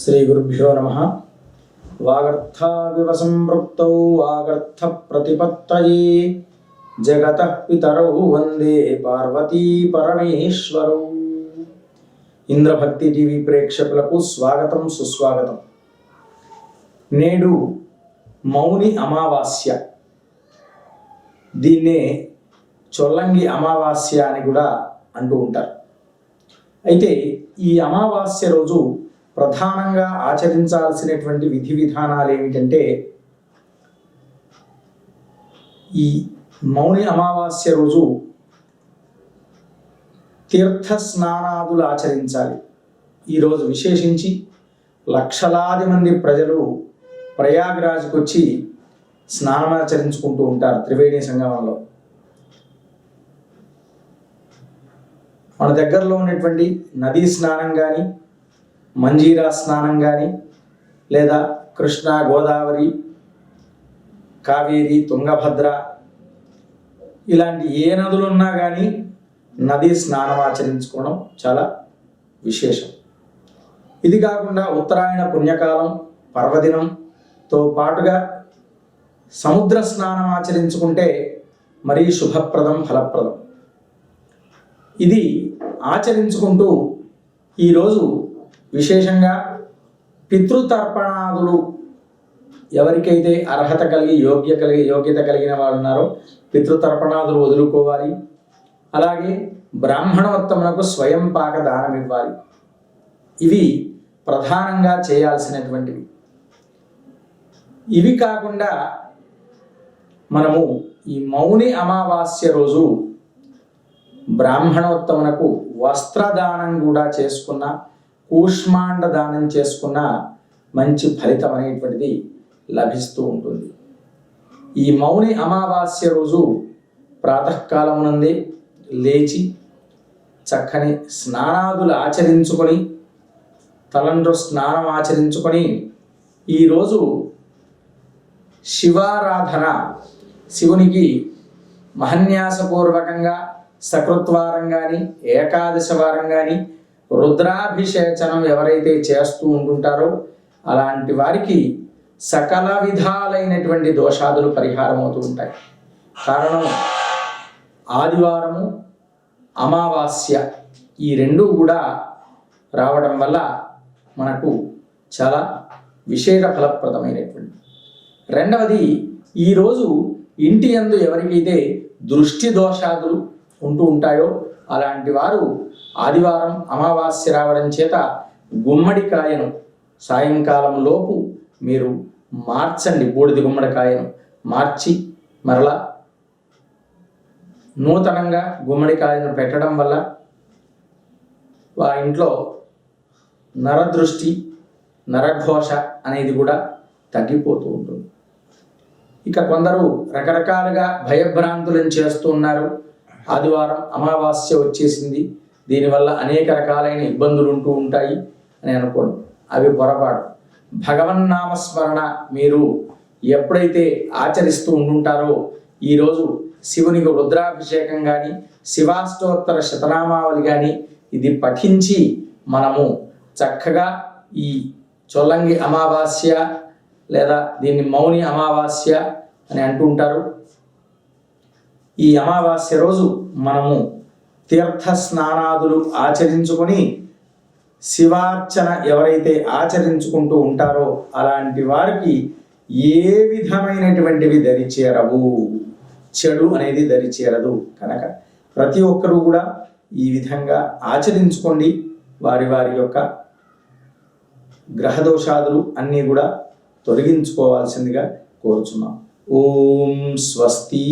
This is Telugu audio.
శ్రీ గురుభ్యో నమః. వాగర్థావివ సంపృక్తౌ వాగర్థ ప్రతిపత్తయే జగతః పితరౌ వందే పార్వతీ పరమేశ్వరౌ. ఇంద్రభక్తి టీవీ ప్రేక్షకులకు స్వాగతం, సుస్వాగతం. నేడు మౌని అమావాస్య, దీన్నే చొల్లంగి అమావాస్య అని కూడా అంటూ ఉంటారు. అయితే ఈ అమావాస్య రోజు ప్రధానంగా ఆచరించాల్సినటువంటి విధి విధానాలు ఏమిటంటే, ఈ మౌని అమావాస్య రోజు తీర్థ స్నానాదులు ఆచరించాలి. ఈరోజు విశేషించి లక్షలాది మంది ప్రజలు ప్రయాగ్రాజ్కి వచ్చి స్నానమాచరించుకుంటూ ఉంటారు త్రివేణి సంగమంలో. మన దగ్గరలో ఉన్నటువంటి నదీ స్నానం కానీ, మంజీరా స్నానం కానీ, లేదా కృష్ణా, గోదావరి, కావేరి, తుంగభద్ర ఇలాంటి ఏ నదులు ఉన్నా కానీ నదీ స్నానం ఆచరించుకోవడం చాలా విశేషం. ఇది కాకుండా ఉత్తరాయణ పుణ్యకాలం పర్వదినంతో పాటుగా సముద్ర స్నానం ఆచరించుకుంటే మరీ శుభప్రదం, ఫలప్రదం. ఇది ఆచరించుకుంటూ ఈరోజు విశేషంగా పితృతర్పణాదులు ఎవరికైతే అర్హత కలిగి యోగ్యత కలిగిన వారు ఉన్నారో పితృతర్పణాదులు వదులుకోవాలి. అలాగే బ్రాహ్మణోత్తములకు స్వయం పాక దానం ఇవ్వాలి. ఇవి ప్రధానంగా చేయాల్సినటువంటివి. ఇవి కాకుండా మనము ఈ మౌని అమావాస్య రోజు బ్రాహ్మణోత్తమునకు వస్త్రదానం కూడా చేసుకున్న, కూష్మాండ దానం చేసుకున్న మంచి ఫలితం అనేటువంటిది లభిస్తూ ఉంటుంది. ఈ మౌని అమావాస్య రోజు ప్రాతకాలమునందే లేచి చక్కని స్నానాదులు ఆచరించుకొని, తలండ్రు స్నానం ఆచరించుకొని ఈరోజు శివారాధన, శివునికి మహన్యాసపూర్వకంగా సకృత్వారం కానీ, ఏకాదశ వారం కానీ రుద్రాభిషేచనం ఎవరైతే చేస్తూ ఉంటుంటారో అలాంటి వారికి సకల విధాలైనటువంటి దోషాదులు పరిహారం అవుతూ ఉంటాయి. కారణం ఆదివారము, అమావాస్య ఈ రెండు కూడా రావడం వల్ల మనకు చాలా విశేష ఫలప్రదమైనటువంటి. రెండవది, ఈరోజు ఇంటి యందు ఎవరికైతే దృష్టి దోషాదులు ఉంటూ ఉంటాయో అలాంటి వారు ఆదివారం అమావాస్య రావడం చేత గుమ్మడికాయను సాయంకాలం లోపు మీరు మార్చండి. బూడిద గుమ్మడికాయను మార్చి మరలా నూతనంగా గుమ్మడికాయను పెట్టడం వల్ల వారి ఇంట్లో నరదృష్టి, నరఘోష అనేది కూడా తగ్గిపోతూ ఉంటుంది. ఇక కొందరు రకరకాలుగా భయభ్రాంతులను చేస్తూ ఉన్నారు. ఆదివారం అమావాస్య వచ్చేసింది, దీనివల్ల అనేక రకాలైన ఇబ్బందులు ఉంటూ ఉంటాయి అని అనుకోండి. అవి పొరపాటు. భగవన్నామస్మరణ మీరు ఎప్పుడైతే ఆచరిస్తూ ఉంటుంటారో ఈరోజు శివునికి రుద్రాభిషేకం కానీ, శివాష్టోత్తర శతనామావళి కానీ ఇది పఠించి మనము చక్కగా ఈ చొల్లంగి అమావాస్య లేదా దీన్ని మౌని అమావాస్య అని అంటూ ఉంటారు. ఈ అమావాస్య రోజు మనము తీర్థ స్నానాదులు ఆచరించుకొని శివార్చన ఎవరైతే ఆచరించుకుంటూ ఉంటారో అలాంటి వారికి ఏ విధమైనటువంటివి దరిచేరవు, చెడు అనేది దరిచేరదు. కనుక ప్రతి ఒక్కరూ కూడా ఈ విధంగా ఆచరించుకోండి. వారి వారి యొక్క గ్రహదోషాదులు అన్నీ కూడా తొలగించుకోవాల్సిందిగా కోరుచున్నాం. ఓం స్వస్తి.